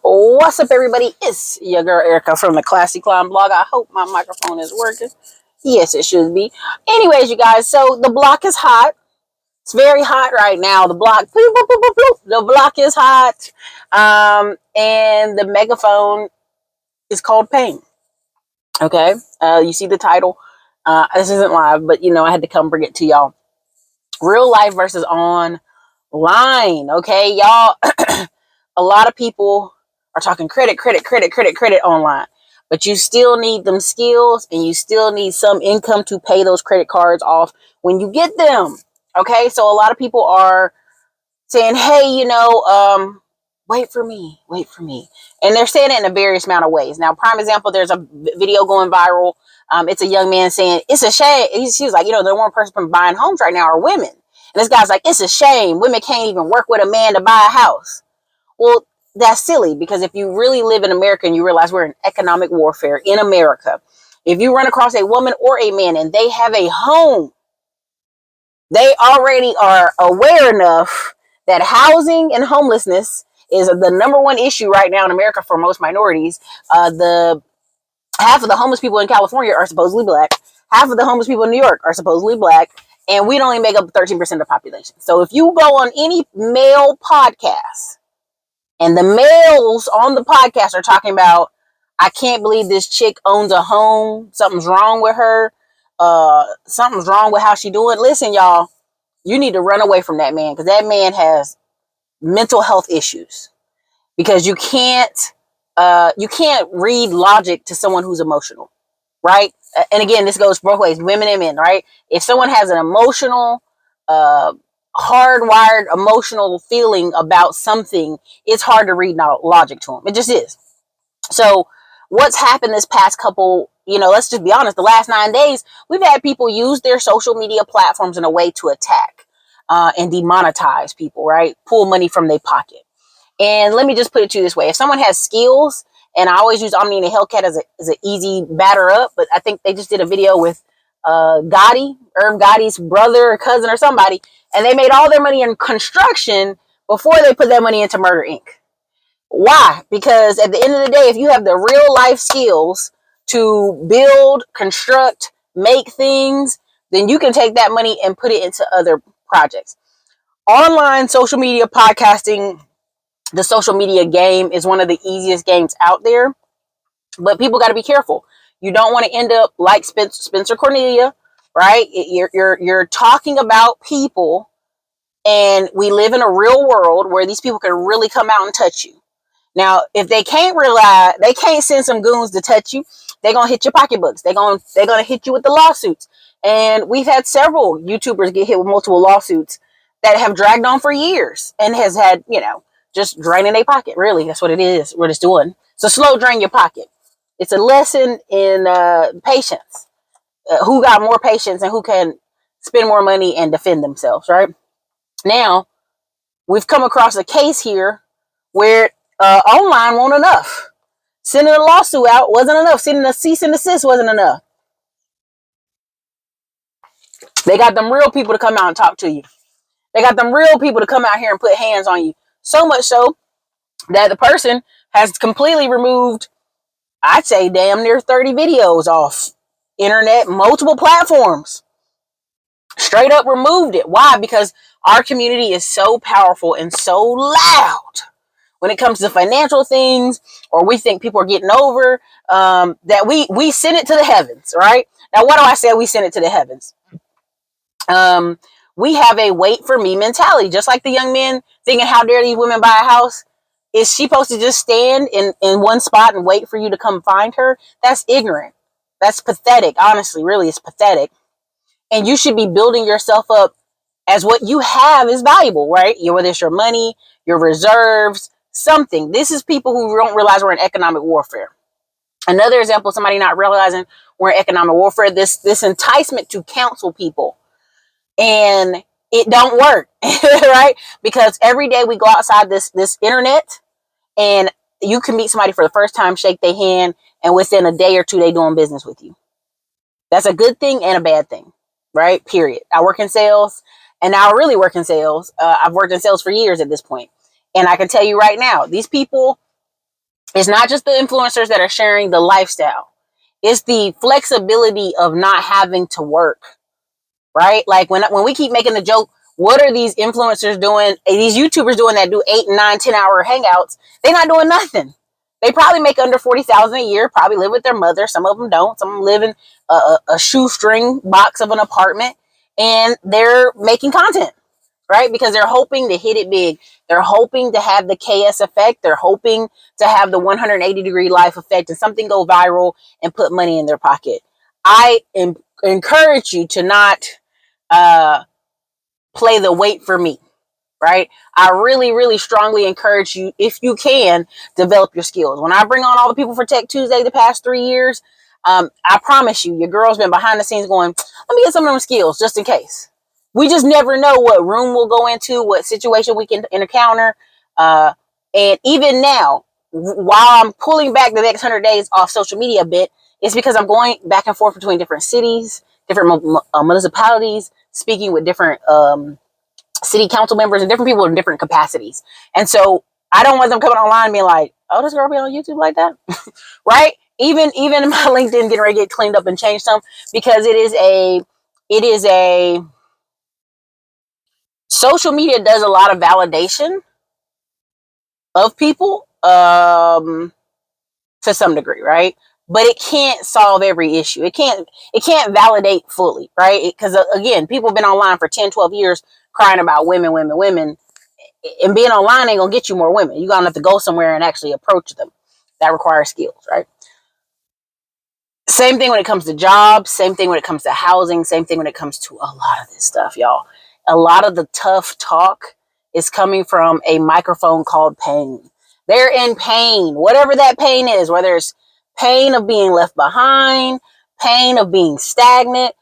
What's up, everybody? It's your girl Erica from the Classy Climb blog. I hope my microphone is working. Yes, it should be. Anyways, you guys, so the block is hot. It's very hot right now. The block, bloop, bloop, bloop, bloop, bloop. The block is hot. And the megaphone is called Pain. Okay, you see the title. This isn't live, but I had to come bring it to y'all. Real life versus online. Okay, y'all. A lot of people are talking credit online, but you still need them skills and you still need some income to pay those credit cards off when you get them. Okay, so a lot of people are saying, hey, wait for me, and they're saying it in a various amount of ways. Now, prime example, there's a video going viral. It's a young man saying it's a shame. He was like, the one person buying homes right now are women, and this guy's like, it's a shame women can't even work with a man to buy a house. Well, that's silly, because if you really live in America and you realize we're in economic warfare in America, if you run across a woman or a man and they have a home, they already are aware enough that housing and homelessness is the number one issue right now in America for most minorities. The half of the homeless people in California are supposedly black. Half of the homeless people in New York are supposedly black. And we don't even make up 13% of the population. So if you go on any male podcast, and the males on the podcast are talking about, I can't believe this chick owns a home. Something's wrong with her. Something's wrong with how she doing. Listen, y'all, you need to run away from that man, because that man has mental health issues. Because you can't read logic to someone who's emotional, right? And again, this goes both ways, women and men, right? If someone has an emotional, hardwired emotional feeling about something, it's hard to read logic to them. It just is. So what's happened this past couple, let's just be honest, the last 9 days, we've had people use their social media platforms in a way to attack and demonetize people, right? Pull money from their pocket. And let me just put it to you this way. If someone has skills, and I always use Omni and a Hellcat as an easy batter up, but I think they just did a video with Irv Gotti's brother or cousin or somebody, and they made all their money in construction before they put that money into Murder Inc. Why? Because at the end of the day, if you have the real life skills to build, construct, make things, then you can take that money and put it into other projects. Online social media podcasting, the social media game, is one of the easiest games out there, but people got to be careful. You don't want to end up like Spencer Cornelia, right? You're talking about people, and we live in a real world where these people can really come out and touch you. Now, if they can't send some goons to touch you, they're gonna hit your pocketbooks. They're gonna hit you with the lawsuits. And we've had several YouTubers get hit with multiple lawsuits that have dragged on for years and has had, just draining their pocket. Really, that's what it is. What it's doing. So slow drain your pocket. It's a lesson in patience. Who got more patience and who can spend more money and defend themselves, right? Now, we've come across a case here where online wasn't enough. Sending a lawsuit out wasn't enough. Sending a cease and desist wasn't enough. They got them real people to come out and talk to you. They got them real people to come out here and put hands on you. So much so that the person has completely removed, I'd say damn near 30 videos off internet, multiple platforms. Straight up removed it. Why? Because our community is so powerful and so loud when it comes to financial things, or we think people are getting over, that we send it to the heavens, right? Now, what do I say we send it to the heavens? We have a wait for me mentality, just like the young men thinking, how dare these women buy a house? Is she supposed to just stand in one spot and wait for you to come find her? That's ignorant. That's pathetic. Honestly, really, it's pathetic. And you should be building yourself up as what you have is valuable, right? Whether it's your money, your reserves, something. This is people who don't realize we're in economic warfare. Another example, somebody not realizing we're in economic warfare, this enticement to counsel people. And it don't work, right? Because every day we go outside this internet, and you can meet somebody for the first time, shake their hand, and within a day or two, they doing business with you. That's a good thing and a bad thing, right? Period. I work in sales, and now I really work in sales. I've worked in sales for years at this point. And I can tell you right now, these people It's not just the influencers that are sharing the lifestyle. It's the flexibility of not having to work, right? Like when we keep making the joke, what are these influencers doing? These YouTubers doing that do 8, 9, 10 hour hangouts? They're not doing nothing. They probably make under 40,000 a year. Probably live with their mother. Some of them don't. Some of them live in a shoestring box of an apartment, and they're making content, right? Because they're hoping to hit it big. They're hoping to have the KS effect. They're hoping to have the 180-degree life effect and something go viral and put money in their pocket. I encourage you to not uh, play the wait for me, right? I really, really strongly encourage you, if you can, develop your skills. When I bring on all the people for Tech Tuesday the past 3 years, I promise you, your girl's been behind the scenes going, let me get some of them skills just in case. We just never know what room we'll go into, what situation we can encounter. And even now, while I'm pulling back the next 100 days off social media a bit, it's because I'm going back and forth between different cities, different municipalities, speaking with different city council members and different people in different capacities. And so I don't want them coming online and being like, oh, this girl be on YouTube like that. Right? Even my LinkedIn getting ready to get cleaned up and changed some, because it is a social media does a lot of validation of people to some degree, right? But it can't solve every issue. It can't validate fully, right? Because again, people have been online for 10, 12 years crying about women, and being online ain't gonna get you more women. You're gonna have to go somewhere and actually approach them. That requires skills, right? Same thing when it comes to jobs, same thing when it comes to housing, same thing when it comes to a lot of this stuff, y'all. A lot of the tough talk is coming from a microphone called pain. They're in pain, whatever that pain is, whether it's pain of being left behind, pain of being stagnant,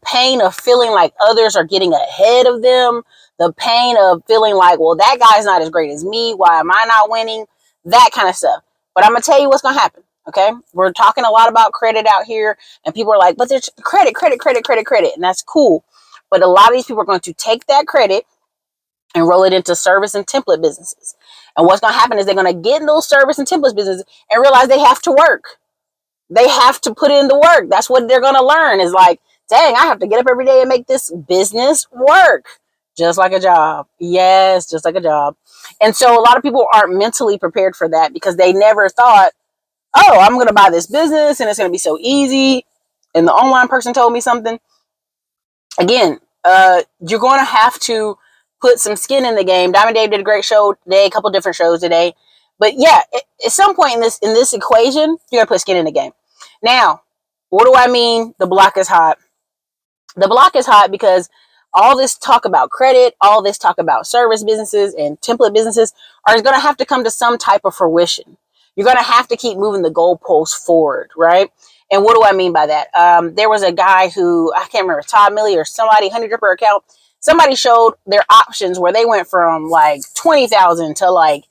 pain of feeling like others are getting ahead of them, the pain of feeling like, well, that guy's not as great as me. Why am I not winning? That kind of stuff. But I'm going to tell you what's going to happen. Okay. We're talking a lot about credit out here, and people are like, but there's credit. And that's cool. But a lot of these people are going to take that credit and roll it into service and template businesses. And what's going to happen is they're going to get in those service and template businesses and realize they have to work. They have to put in the work. That's what they're going to learn, is like, dang, I have to get up every day and make this business work. Just like a job. Yes, just like a job. And so a lot of people aren't mentally prepared for that, because they never thought, oh, I'm going to buy this business and it's going to be so easy. And the online person told me something. Again, you're going to have to put some skin in the game. Diamond Dave did a great show today, a couple different shows today. But yeah, at some point in this equation, you're going to put skin in the game. Now, what do I mean the block is hot? The block is hot because all this talk about credit, all this talk about service businesses and template businesses are going to have to come to some type of fruition. You're going to have to keep moving the goalposts forward, right? And what do I mean by that? There was a guy who, I can't remember, Todd Milley or somebody, Honey Dripper account. Somebody showed their options where they went from like $20,000 to like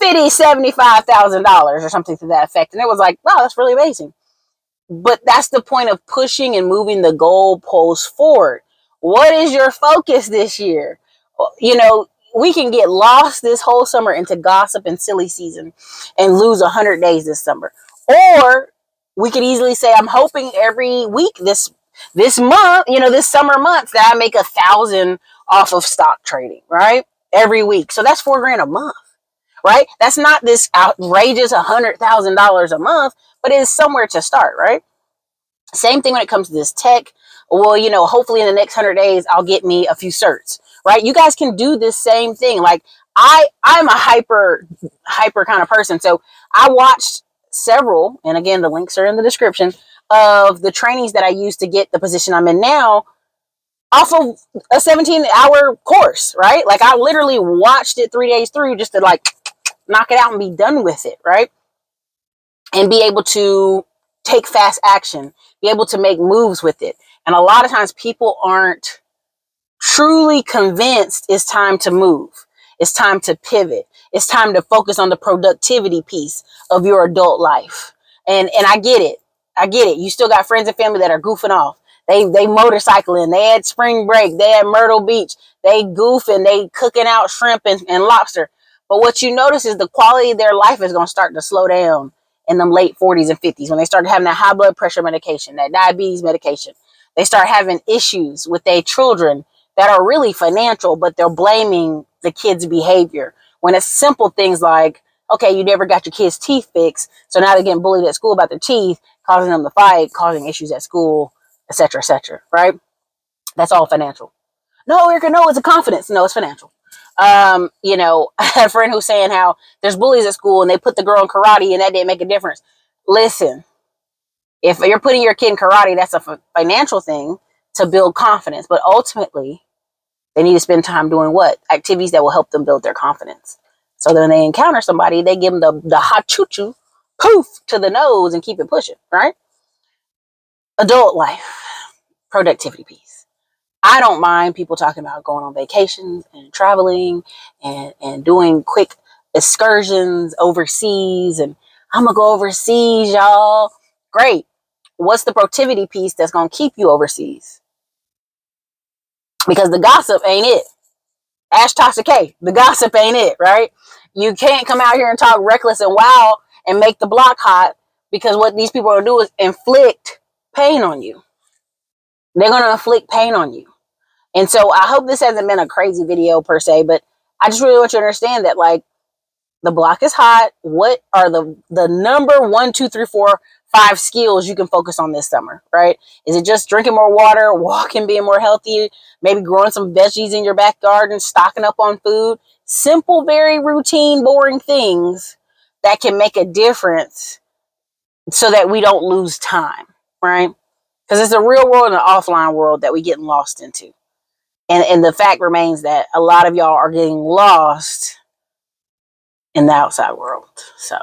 $50,000, $75,000 or something to that effect. And it was like, wow, that's really amazing. But that's the point of pushing and moving the goalposts forward. What is your focus this year? You know, we can get lost this whole summer into gossip and silly season and lose 100 days this summer. Or we could easily say, I'm hoping every week this month, this summer month, that I make 1,000 off of stock trading, right? Every week. So that's $4,000 a month, right? That's not this outrageous $100,000 a month, but it is somewhere to start, right? Same thing when it comes to this tech. Well, hopefully in the next 100 days, I'll get me a few certs, right? You guys can do this same thing. Like I'm a hyper kind of person. So I watched several, and again, the links are in the description, of the trainings that I used to get the position I'm in now off of a 17-hour course, right? Like I literally watched it 3 days through just to like knock it out and be done with it, right? And be able to take fast action, be able to make moves with it. And a lot of times people aren't truly convinced it's time to move. It's time to pivot. It's time to focus on the productivity piece of your adult life. And I get it. I get it. You still got friends and family that are goofing off. They motorcycling. They had spring break. They had Myrtle Beach. They goofing. They cooking out shrimp and lobster. But what you notice is the quality of their life is going to start to slow down in them late 40s and 50s when they start having that high blood pressure medication, that diabetes medication. They start having issues with their children that are really financial, but they're blaming the kids' behavior. When it's simple things like, okay, you never got your kids' teeth fixed, so now they're getting bullied at school about their teeth, causing them to fight, causing issues at school, etc., right? That's all financial. No, Erica, no, it's a confidence. No, it's financial. You know, I had a friend who's saying how there's bullies at school and they put the girl in karate and that didn't make a difference. Listen, if you're putting your kid in karate, that's a financial thing to build confidence. But ultimately, they need to spend time doing what? Activities that will help them build their confidence. So then when they encounter somebody, they give them the hot choo-choo, poof, to the nose and keep it pushing, right? Adult life, productivity piece. I don't mind people talking about going on vacations and traveling and doing quick excursions overseas. And I'm going to go overseas, y'all. Great. What's the productivity piece that's going to keep you overseas? Because the gossip ain't it. Ash Tasha K. The gossip ain't it, right? You can't come out here and talk reckless and wild and make the block hot, because what these people are doing is inflict pain on you. They're going to inflict pain on you. And so I hope this hasn't been a crazy video per se, but I just really want you to understand that, like, the block is hot. What are the number 1, 2, 3, 4, 5 skills you can focus on this summer, right? Is it just drinking more water, walking, being more healthy, maybe growing some veggies in your back garden, stocking up on food? Simple, very routine, boring things that can make a difference so that we don't lose time, right? Because it's a real world and an offline world that we get lost into. And the fact remains that a lot of y'all are getting lost in the outside world. So